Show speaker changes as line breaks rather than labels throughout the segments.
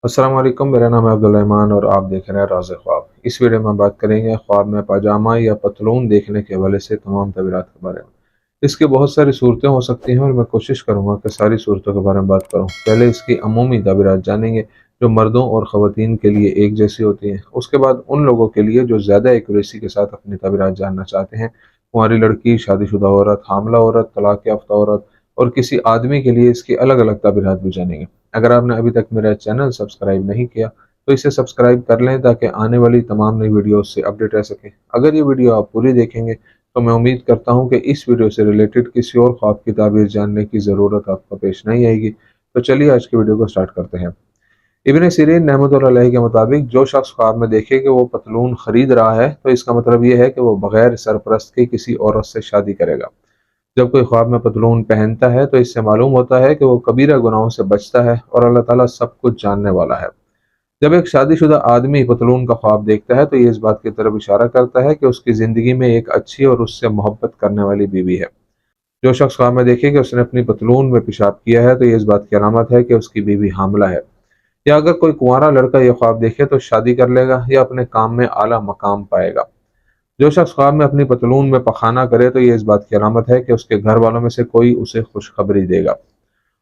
अस्सलाम वालेकुम, मेरा नाम है अब्दुल रहमान और आप देख रहे हैं राज़ ख्वाब। इस वीडियो में बात करेंगे ख्वाब में पाजामा या पतलून देखने के हवाले से तमाम तबीरात के बारे में। इसकी बहुत सारी सूरतें हो सकती हैं और मैं कोशिश करूंगा कि सारी सूरतों के बारे में बात करूं। पहले इसकी अमूमी तबीरात जानेंगे जो मर्दों और ख़वातीन के लिए एक जैसी होती हैं। उसके बाद उन लोगों के लिए जो ज़्यादा एक्यूरेसी के साथ अपनी तबीरात जानना चाहते हैं, कुंवारी लड़की, शादीशुदा औरत, हामला औरत, तलाक याफ्ता औरत और किसी आदमी के लिए इसकी अलग अलग तबीरात भी जानेंगे। अगर आपने अभी तक मेरा चैनल सब्सक्राइब नहीं किया तो इसे सब्सक्राइब कर लें ताकि आने वाली तमाम नई वीडियोस से अपडेट रह सकें। अगर ये वीडियो आप पूरी देखेंगे तो मैं उम्मीद करता हूँ कि इस वीडियो से रिलेटेड किसी और ख्वाब की ताबीर जानने की ज़रूरत आपको पेश नहीं आएगी। तो चलिए आज की वीडियो को स्टार्ट करते हैं। इब्न सीरीन रहमतुल्लाह अलैहि के मुताबिक जो शख्स ख्वाब में देखे कि वो पतलून खरीद रहा है तो इसका मतलब ये है कि वो बगैर सरपरस्त के किसी औरत से शादी करेगा। जब कोई ख्वाब में पतलून पहनता है तो इससे मालूम होता है कि वो कबीरा गुनाहों से बचता है और अल्लाह ताला सब कुछ जानने वाला है। जब एक शादीशुदा आदमी पतलून का ख्वाब देखता है तो ये इस बात की तरफ इशारा करता है कि उसकी ज़िंदगी में एक अच्छी और उससे मोहब्बत करने वाली बीवी है। जो शख्स ख्वाब में देखे कि उसने अपनी पतलून में पेशाब किया है तो ये इस बात की अलामत है कि उसकी बीवी हामला है। या अगर कोई कुंवारा लड़का ये ख्वाब देखे तो शादी कर लेगा या अपने काम में आला मकाम पाएगा। जो शख्स ख्वाब में अपनी पतलून में पखाना करे तो ये इस बात की अलामत है कि उसके घर वालों में से कोई उसे खुशखबरी देगा।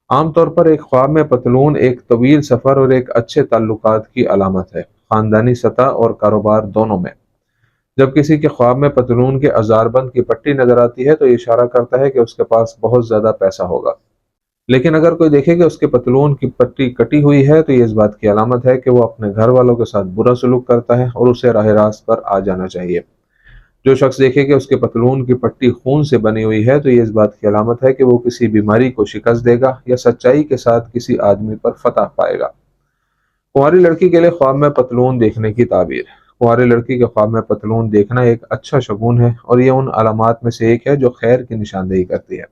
आमतौर पर एक ख्वाब में पतलून एक तवील सफ़र और एक अच्छे ताल्लुकात की अलामत है, ख़ानदानी सतह और कारोबार दोनों में। जब किसी के ख्वाब में पतलून के अज़ारबंद की पट्टी नजर आती है तो ये इशारा करता है कि उसके पास बहुत ज़्यादा पैसा होगा। लेकिन अगर कोई देखे कि उसके पतलून की पट्टी कटी हुई है तो ये इस बात की अलामत है कि वो अपने घर वालों के साथ बुरा सलूक करता है और उसे राह रास्त पर आ जाना चाहिए। जो शख्स देखे कि उसके पतलून की पट्टी खून से बनी हुई है तो ये इस बात की अलामत है कि वो किसी बीमारी को शिकस्त देगा या सच्चाई के साथ किसी आदमी पर फतह पाएगा। कुंवारी लड़की के लिए ख्वाब में पतलून देखने की ताबीर। कुंवारी लड़की के ख्वाब में पतलून देखना एक अच्छा शगुन है और ये उन अलामात में से एक है जो खैर की निशानदेही करती है।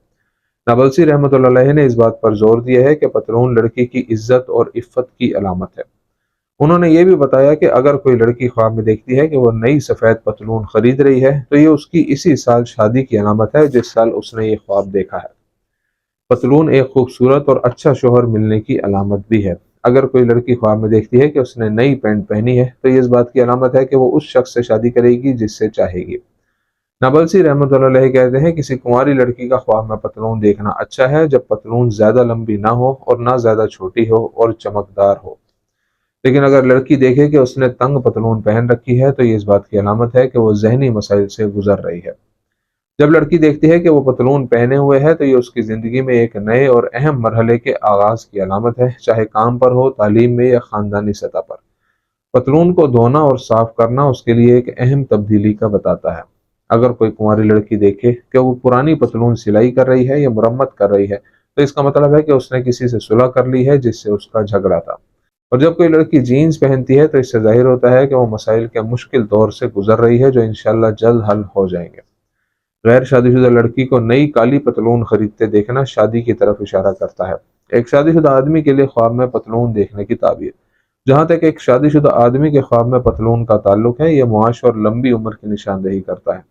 नाबलसी रहमतुल्लाह अलैहि ने इस बात पर जोर दिया है कि पतलून लड़की की इज्जत और इफ़्फ़त की अलामत है। उन्होंने ये भी बताया कि अगर कोई लड़की ख्वाब में देखती है कि वो नई सफ़ेद पतलून खरीद रही है तो ये उसकी इसी साल शादी की अलामत है जिस साल उसने ये ख्वाब देखा है। पतलून एक खूबसूरत और अच्छा शोहर मिलने की अलामत भी है। अगर कोई लड़की ख्वाब में देखती है कि उसने नई पैंट पहनी है तो ये इस बात की अलामत है कि वो उस शख्स से शादी करेगी जिससे चाहेगी। नाबलसी रहमतुल्लाह अलैहि कहते हैं किसी कुंवारी लड़की का ख्वाब में पतलून देखना अच्छा है जब पतलून ज़्यादा लंबी ना हो और ना ज़्यादा छोटी हो और चमकदार हो। लेकिन अगर लड़की देखे कि उसने तंग पतलून पहन रखी है तो ये इस बात की अलामत है कि वो जहनी मसाइल से गुजर रही है। जब लड़की देखती है कि वो पतलून पहने हुए है तो ये उसकी ज़िंदगी में एक नए और अहम मरहले के आगाज़ की अलामत है, चाहे काम पर हो, तालीम में या ख़ानदानी सतह पर। पतलून को धोना और साफ करना उसके लिए एक अहम तब्दीली का बताता है। अगर कोई कुंवारी लड़की देखे कि वो पुरानी पतलून सिलाई कर रही है या मुरम्मत कर रही है तो इसका मतलब है कि उसने किसी से सुलह कर ली है जिससे उसका झगड़ा था। और जब कोई लड़की जीन्स पहनती है तो इससे जाहिर होता है कि वो मसाइल के मुश्किल दौर से गुजर रही है जो इंशाल्लाह जल्द हल हो जाएंगे। गैर शादीशुदा लड़की को नई काली पतलून खरीदते देखना शादी की तरफ इशारा करता है। एक शादीशुदा आदमी के लिए ख्वाब में पतलून देखने की ताबीर। जहाँ तक एक शादीशुदा आदमी के ख्वाब में पतलून का ताल्लुक है, यह मुआश और लंबी उम्र की निशानदेही करता है।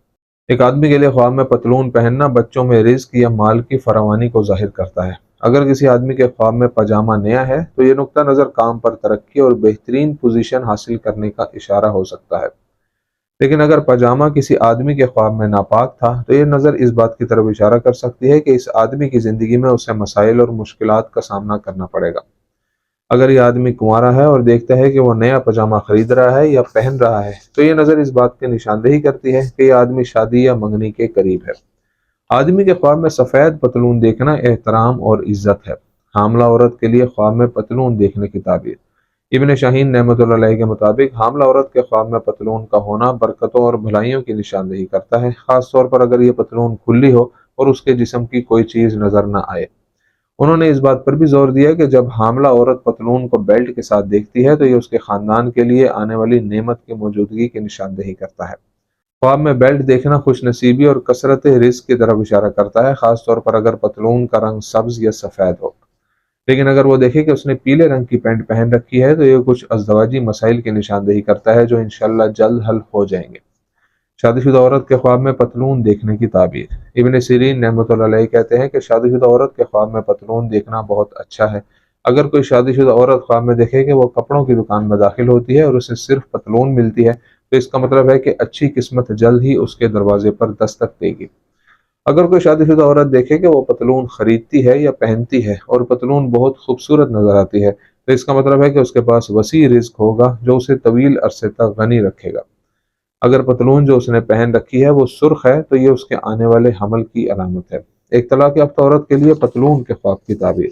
एक आदमी के लिए ख्वाब में पतलून पहनना बच्चों में रिज्क या माल की फरावानी को जाहिर करता है। अगर किसी आदमी के ख्वाब में पजामा नया है तो ये नुक्ता नज़र काम पर तरक्की और बेहतरीन पोजीशन हासिल करने का इशारा हो सकता है। लेकिन अगर पजामा किसी आदमी के ख्वाब में नापाक था तो ये नज़र इस बात की तरफ इशारा कर सकती है कि इस आदमी की ज़िंदगी में उसे मसाइल और मुश्किलात का सामना करना पड़ेगा। अगर ये आदमी कुंवारा है और देखता है कि वो नया पजामा खरीद रहा है या पहन रहा है तो ये नज़र इस बात की निशानदेही करती है कि यह आदमी शादी या मंगनी के करीब है। आदमी के ख्वाब में सफ़ेद पतलून देखना एहतराम और इज्जत है। हामला औरत के लिए ख्वाब में पतलून देखने की ताबीर। इब्न शाहीन रहमतुल्लाह अलैहि के मुताबिक हामला औरत के ख्वाब में पतलून का होना बरकतों और भलाइयों की निशानदेही करता है, खास तौर पर अगर ये पतलून खुली हो और उसके जिस्म की कोई चीज़ नजर न आए। उन्होंने इस बात पर भी जोर दिया कि जब हामला औरत पतलून को बेल्ट के साथ देखती है तो ये उसके खानदान के लिए आने वाली नेमत की मौजूदगी की निशानदेही करता है। ख्वाब में बेल्ट देखना खुशनसीबी और कसरत रिस्क की तरफ इशारा करता है, खास तौर पर अगर पतलून का रंग सब्ज या सफ़ेद हो। लेकिन अगर वो देखे कि उसने पीले रंग की पैंट पहन रखी है तो ये कुछ अज़दवाजी मसाइल की निशानदेही करता है जो इंशाल्लाह जल्द हल हो जाएंगे। शादीशुदा औरत के ख्वाब में पतलून देखने की ताबीर। इब्न सीरीन रहमतुल्लाह अलैहि कहते हैं कि शादीशुदा औरत के ख्वाब में पतलून देखना बहुत अच्छा है। اگر کوئی شادی شدہ عورت خواب میں دیکھے کہ وہ کپڑوں کی دکان میں داخل ہوتی ہے اور اسے صرف پتلون ملتی ہے تو اس کا مطلب ہے کہ اچھی قسمت جلد ہی اس کے دروازے پر دستک دے گی۔ اگر کوئی شادی شدہ عورت دیکھے کہ وہ پتلون خریدتی ہے یا پہنتی ہے اور پتلون بہت خوبصورت نظر آتی ہے تو اس کا مطلب ہے کہ اس کے پاس وسیع رزق ہوگا جو اسے طویل عرصے تک غنی رکھے گا۔ اگر پتلون جو اس نے پہن رکھی ہے وہ سرخ ہے تو یہ اس کے آنے والے حمل کی علامت ہے۔ ایک طلاق یافتہ عورت کے لیے پتلون کے خواب کی تعبیر۔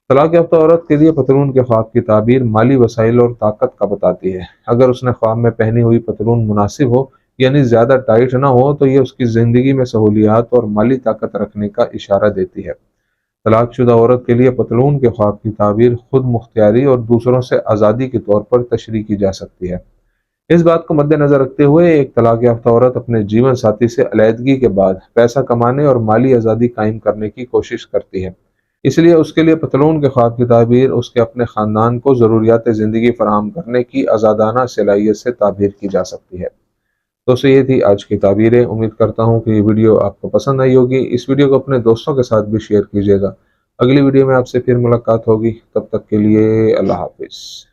طلاق یافتہ عورت کے لیے پتلون کے خواب کی تعبیر مالی وسائل اور طاقت کا بتاتی ہے۔ اگر اس نے خواب میں پہنی ہوئی پتلون مناسب ہو یعنی زیادہ ٹائٹ نہ ہو تو یہ اس کی زندگی میں سہولیات اور مالی طاقت رکھنے کا اشارہ دیتی ہے۔ طلاق شدہ عورت کے لیے پتلون کے خواب کی تعبیر خود مختاری اور دوسروں سے آزادی کے طور پر تشریح کی جا سکتی ہے۔ اس بات کو مد نظر رکھتے ہوئے ایک طلاق یافتہ عورت اپنے جیون ساتھی سے علیحدگی کے بعد پیسہ کمانے اور مالی آزادی قائم کرنے کی کوشش کرتی ہے۔ اس لیے اس کے لیے پتلون کے خواب کی تعبیر اس کے اپنے خاندان کو ضروریات زندگی فراہم کرنے کی آزادانہ صلاحیت سے تعبیر کی جا سکتی ہے۔ دوستو یہ تھی آج کی تعبیریں۔ امید کرتا ہوں کہ یہ ویڈیو آپ کو پسند آئی ہوگی۔ اس ویڈیو کو اپنے دوستوں کے ساتھ بھی شیئر کیجیے گا۔ اگلی ویڈیو میں آپ سے پھر ملاقات ہوگی، تب تک کے لیے اللہ حافظ۔